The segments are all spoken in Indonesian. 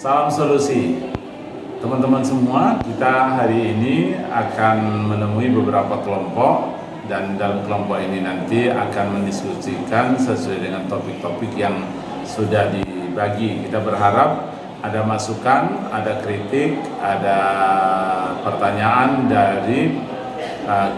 Salam solusi. Teman-teman semua, kita hari ini akan menemui beberapa kelompok dan dalam kelompok ini nanti akan mendiskusikan sesuai dengan topik-topik yang sudah dibagi. Kita berharap ada masukan, ada kritik, ada pertanyaan dari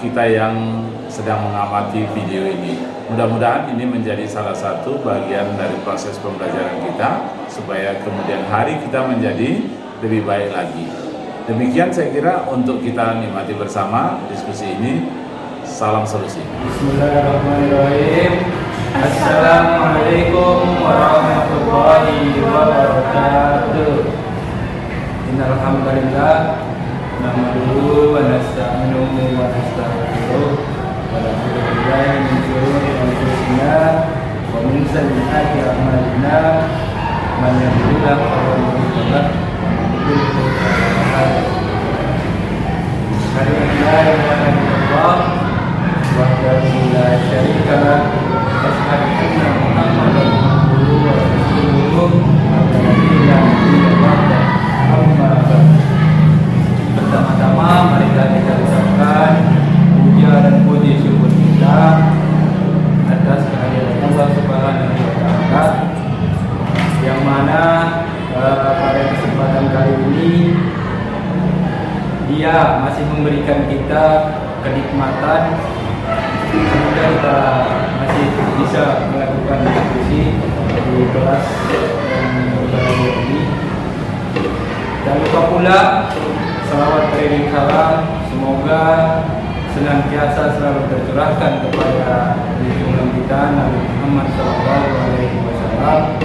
kita yang sedang mengamati video ini. Mudah-mudahan ini menjadi salah satu bagian dari proses pembelajaran kita supaya kemudian hari kita menjadi lebih baik lagi. Demikian saya kira untuk kita nikmati bersama diskusi ini. Salam solusi. Bismillahirrahmanirrahim. Assalamualaikum warahmatullahi wabarakatuh. Innal hamdalillah nahmaduhu wa nasta'inuhu wa nastaghfiruh wa na'udzu billahi min shururi anfusina wa min sayyiati a'malina. Man yahdihillahu fala mudilla lahu wa man yudlil fala hadiya lahu. Asyhadu an la ilaha illallah wahdahu la syarika lahu wa asyhadu anna Muhammadan abduhu wa rasuluh. Amma ba'du. Pertama-tama mari kita ucapkan puja dan puji syukur kita atas kehadiran Allah Subhanahu wa taala, yang mana pada kesempatan kali ini Dia masih memberikan kita kenikmatan sehingga kita masih bisa melakukan diskusi di kelas yang baru ini. Dan lupa pula salawat beriring salam semoga senantiasa selalu tercurahkan kepada junjungan kita Nabi Muhammad SAW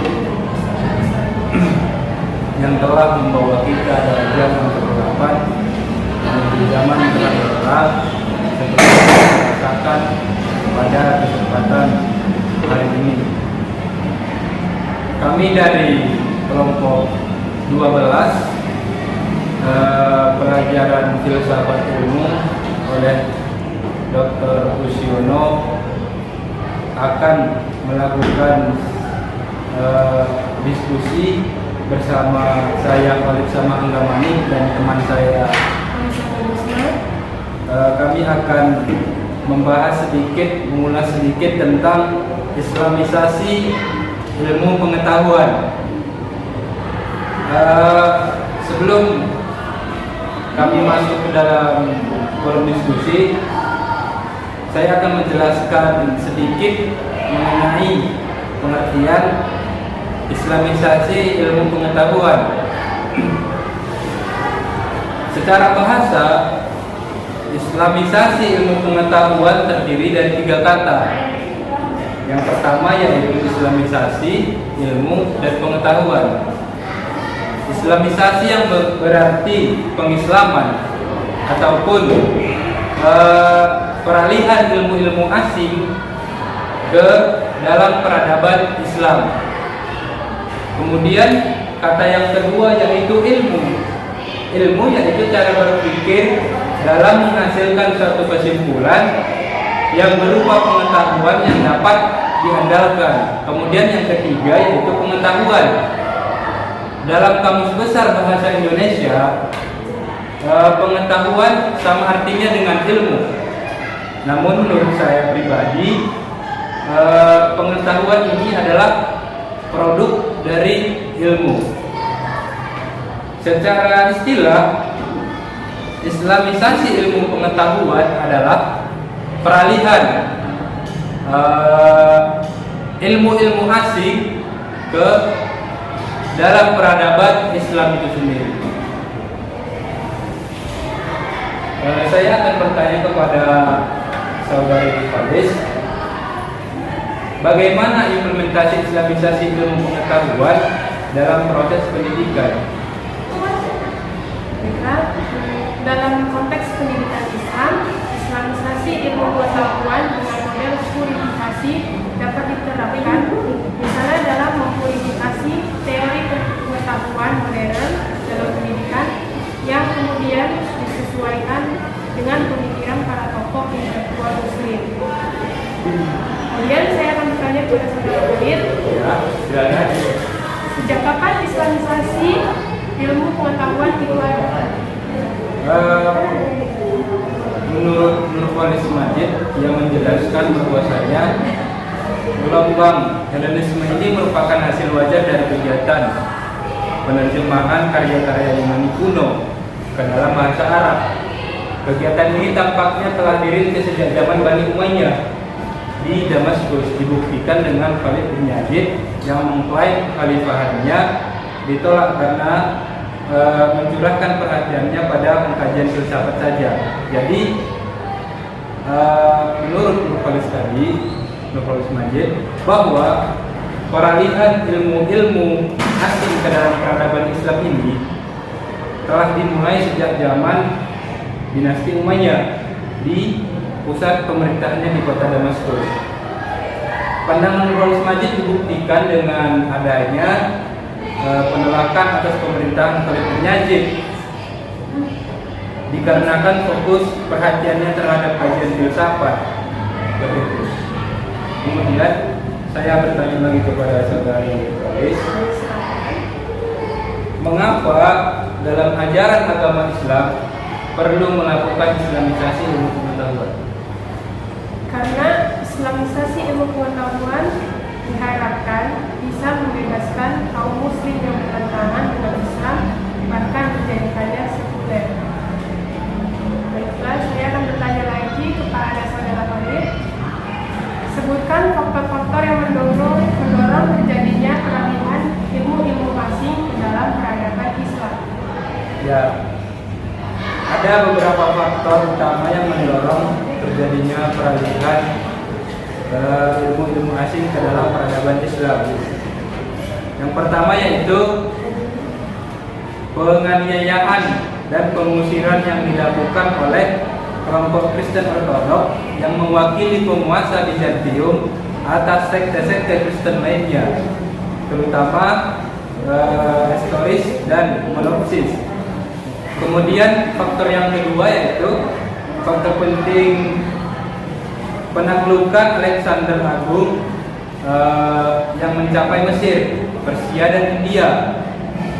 yang telah membawa kita dari zaman kegelapan menuju zaman terang seperti yang kita rasakan pada kesempatan hari ini. Kami dari kelompok 12 pelajaran filsafat ilmu oleh Dr. Usiono akan melakukan diskusi bersama saya Khalid Sama Anggamani dan teman saya. Kami akan membahas sedikit, mengulas sedikit tentang Islamisasi ilmu pengetahuan. Sebelum kami masuk ke dalam forum diskusi, saya akan menjelaskan sedikit mengenai pengertian Islamisasi ilmu pengetahuan. Secara bahasa, Islamisasi ilmu pengetahuan terdiri dari 3 kata. Yang pertama yaitu Islamisasi ilmu dan pengetahuan. Islamisasi yang berarti pengislaman ataupun peralihan ilmu-ilmu asing ke dalam peradaban Islam. Kemudian kata yang kedua yaitu ilmu. Ilmu yaitu cara berpikir dalam menghasilkan suatu kesimpulan yang berupa pengetahuan yang dapat diandalkan. Kemudian yang ketiga yaitu pengetahuan. Dalam Kamus Besar Bahasa Indonesia, pengetahuan sama artinya dengan ilmu. Namun menurut saya pribadi, pengetahuan ini adalah produk dari ilmu. Secara istilah, Islamisasi ilmu pengetahuan adalah peralihan ilmu-ilmu asing ke dalam peradaban Islam itu sendiri. Saya akan bertanya kepada saudari Fadis, bagaimana implementasi Islamisasi ilmu pengetahuan dalam proses pendidikan? Dalam konteks pendidikan Islam, Islamisasi ilmu pengetahuan dengan model purifikasi dapat diterapkan, misalnya dalam mempurifikasi teori pengetahuan modern dalam pendidikan yang kemudian disesuaikan dengan pemikiran para tokoh intelektual Muslim. Kemudian saya akan bertanya kepada saudara Khalid, sejak kapan Islamisasi ilmu pengetahuan itu ada. Menurut Nurholis Majid yang menjelaskan bahwasanya gelombang Helenisme ini merupakan hasil wajar dari kegiatan penerjemahan karya-karya Yunani kuno ke dalam bahasa Arab. Kegiatan ini tampaknya telah dirintis sejak zaman Bani Umayyah di Damaskus, dibuktikan dengan Khalid bin Yazid yang mengklaim khalifahannya ditolak karena mencurahkan perhatiannya pada pengkajian filsafat saja. Jadi menurut Nurholis Majid bahwa peralihan ilmu-ilmu asing ke dalam peradaban Islam ini telah dimulai sejak zaman dinasti Umayyah di pusat pemerintahannya di kota Damaskus. Pandangan Nurholis Majid dibuktikan dengan adanya penolakan atas pemerintahan Khalid bin Yazid dikarenakan fokus perhatiannya terhadap kajian filsafat. Kemudian saya bertanya lagi kepada saudara Nurholis, mengapa dalam ajaran agama Islam perlu melakukan islamisasi ilmu pengetahuan? Karena islamisasi ilmu pengetahuan diharapkan bisa membebaskan kaum muslim yang bertentangan dengan Islam, bahkan menjadikannya sekuler. Baiklah, saya akan bertanya lagi kepada saudara Khalid. Sebutkan faktor-faktor yang mendorong terjadinya peralihan ilmu-ilmu asing ke dalam peradaban Islam. Ya, ada beberapa faktor utama yang mendorong terjadinya peralihan ilmu-ilmu asing ke dalam peradaban Islam. Yang pertama yaitu penganiayaan dan pengusiran yang dilakukan oleh kelompok Kristen Ortodok yang mewakili penguasa Bizantium atas sekte-sekte Kristen lainnya, terutama Nestoris dan Monopsis. Kemudian faktor yang kedua yaitu faktor penting penaklukan Alexander Agung yang mencapai Mesir, Persia dan India.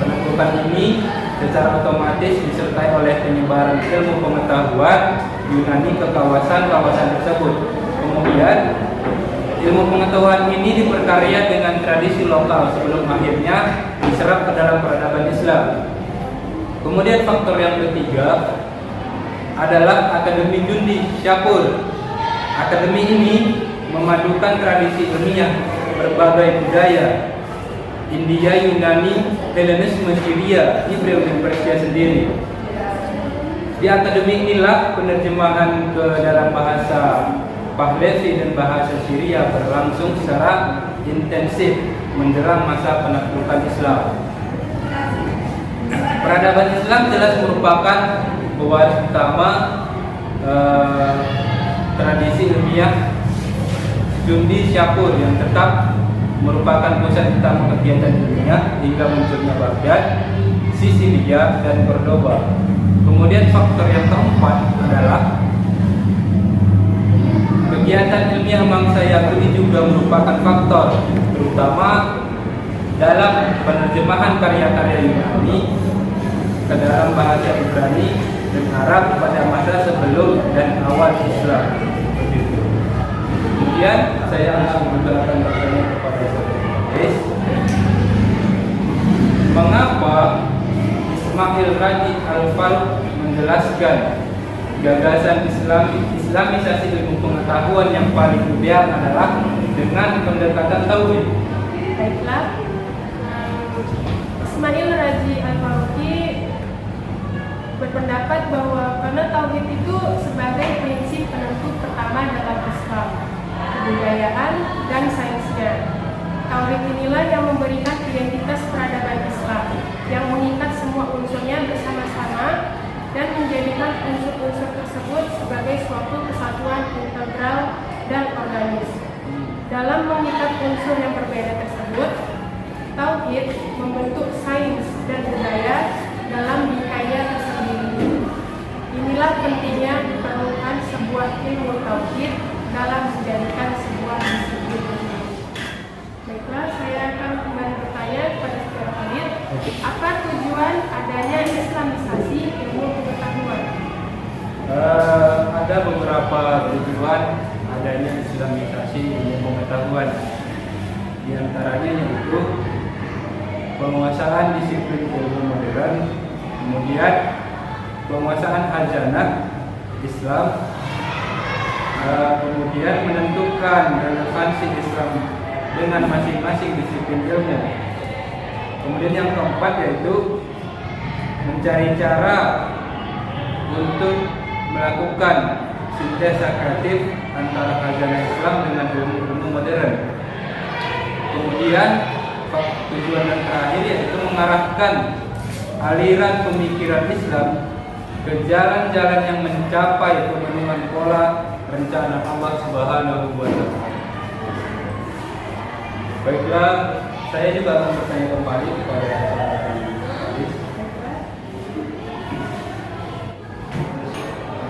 Penaklukan ini secara otomatis disertai oleh penyebaran ilmu pengetahuan Yunani ke kawasan-kawasan tersebut. Kemudian ilmu pengetahuan ini diperkarya dengan tradisi lokal sebelum akhirnya diserap ke dalam peradaban Islam. Kemudian faktor yang ketiga adalah Akademi Jundi Syapur. Akademi ini memadukan tradisi ilmiah berbagai budaya India, Yunani, Helenisme, Syria, Ibrani dan Persia sendiri. Di akademi inilah penerjemahan ke dalam bahasa Pahlavi dan bahasa Syria berlangsung secara intensif menjelang masa penaklukan Islam. Peradaban Islam jelas merupakan pewaris utama tradisi ilmiah Jundi Syapur yang tetap merupakan pusat utama kegiatan ilmiah hingga munculnya Baghdad, Sisilia, dan Cordoba. Kemudian faktor yang keempat adalah kegiatan ilmiah bangsa Yahudi juga merupakan faktor, terutama dalam penerjemahan karya-karya Yunani ke dalam bahasa Ibrani dan Arab pada masa sebelum dan awal Islam. Kemudian saya langsung akan bertanya kepada saudara, mengapa Ismail Raji Al-Faruq menjelaskan gagasan Islamisasi ilmu pengetahuan yang paling ideal adalah dengan pendekatan tauhid? Baiklah, Ismail Raji Al-Faruqi berpendapat bahwa karena tauhid itu sebagai prinsip penentu pertama dalam Islam, kebudayaan dan sainsnya. Tauhid inilah yang memberikan identitas peradaban Islam, yang mengikat semua unsurnya bersama-sama dan menjadikan unsur-unsur tersebut sebagai suatu kesatuan integral dan organis. Dalam mengikat unsur yang berbeda tersebut, tauhid membentuk sains dan budaya dalam bingkainya tersendiri. Inilah pentingnya diperlukan sebuah ilmu tauhid dalam menjadikan sebuah disiplin. Baiklah, saya akan kembali bertanya bertanya kepada Saudara Khalid, apa tujuan adanya Islamisasi ilmu pengetahuan? Ada beberapa tujuan adanya Islamisasi ilmu pengetahuan. Di antaranya yaitu penguasaan disiplin ilmu modern, kemudian penguasaan hajanah Islam, kemudian menentukan relevansi Islam dengan masing-masing disiplin ilmu. Kemudian yang keempat yaitu mencari cara untuk melakukan sintesa kreatif antara hajanah Islam dengan ilmu modern. Kemudian tujuan yang terakhir yaitu mengarahkan aliran pemikiran Islam ke jalan-jalan yang mencapai pemenuhan pola rencana Allah Subhanahu wa Ta'ala. Baiklah, saya juga akan bertanya kembali kepada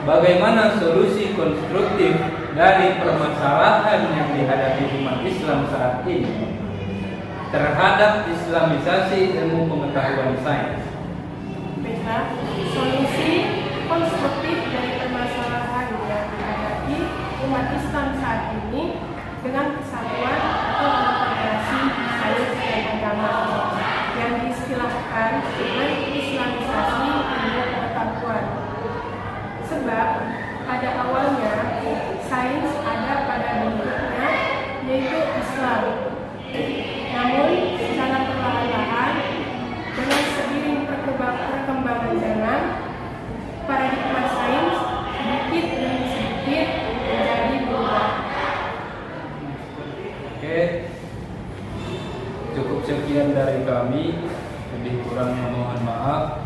bagaimana solusi konstruktif dari permasalahan yang dihadapi umat Islam saat ini terhadap Islamisasi ilmu pengetahuan sains? Baiklah, solusi konstruktif dari permasalahan yang dihadapi umat Islam saat ini dengan kesatuan atau integrasi sains dan agama yang diistilahkan dengan Islamisasi ilmu pengetahuan. Sebab pada awalnya sains ada pada bentuknya yaitu Islam. Namun secara perlahan-lahan dengan seiring perkembangan zaman, paradigma sains sedikit demi sedikit menjadi berubah. Oke, cukup sekian dari kami. Lebih kurangnya mohon maaf.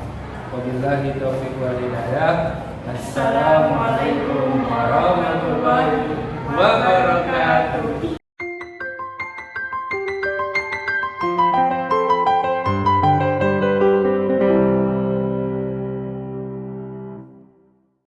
Wabillahi taufiq wal hidayah. Assalamualaikum warahmatullahi wabarakatuh.